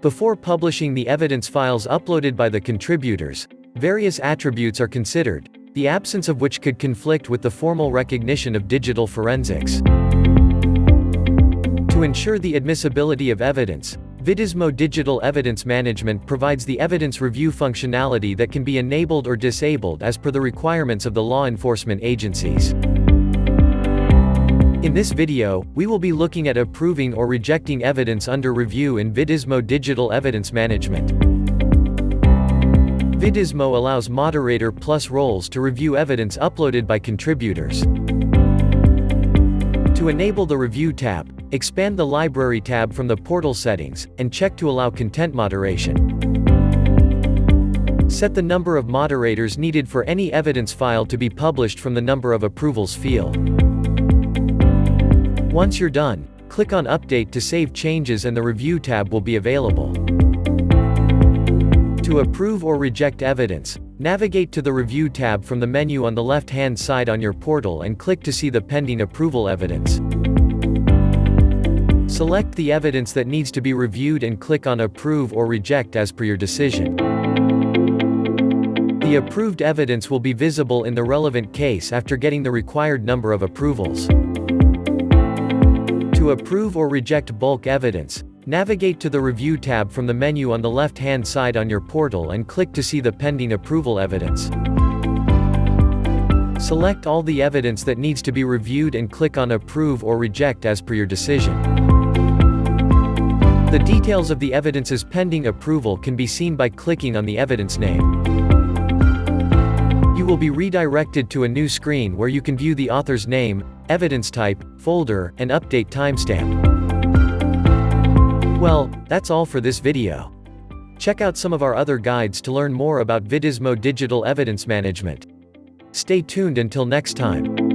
Before publishing the evidence files uploaded by the contributors, various attributes are considered, the absence of which could conflict with the formal recognition of digital forensics. To ensure the admissibility of evidence, VIDIZMO Digital Evidence Management provides the evidence review functionality that can be enabled or disabled as per the requirements of the law enforcement agencies. In this video, we will be looking at approving or rejecting evidence under review in VIDIZMO Digital Evidence Management. VIDIZMO allows moderator plus roles to review evidence uploaded by contributors. To enable the Review tab, expand the Library tab from the portal settings, and check to allow content moderation. Set the number of moderators needed for any evidence file to be published from the number of approvals field. Once you're done, click on Update to save changes and the Review tab will be available. To approve or reject evidence, navigate to the Review tab from the menu on the left-hand side on your portal and click to see the pending approval evidence. Select the evidence that needs to be reviewed and click on Approve or Reject as per your decision. The approved evidence will be visible in the relevant case after getting the required number of approvals. To approve or reject bulk evidence, navigate to the Review tab from the menu on the left-hand side on your portal and click to see the pending approval evidence. Select all the evidence that needs to be reviewed and click on Approve or Reject as per your decision. The details of the evidence's pending approval can be seen by clicking on the evidence name. You will be redirected to a new screen where you can view the author's name, evidence type, folder, and update timestamp. Well, that's all for this video. Check out some of our other guides to learn more about VIDIZMO Digital Evidence Management. Stay tuned until next time.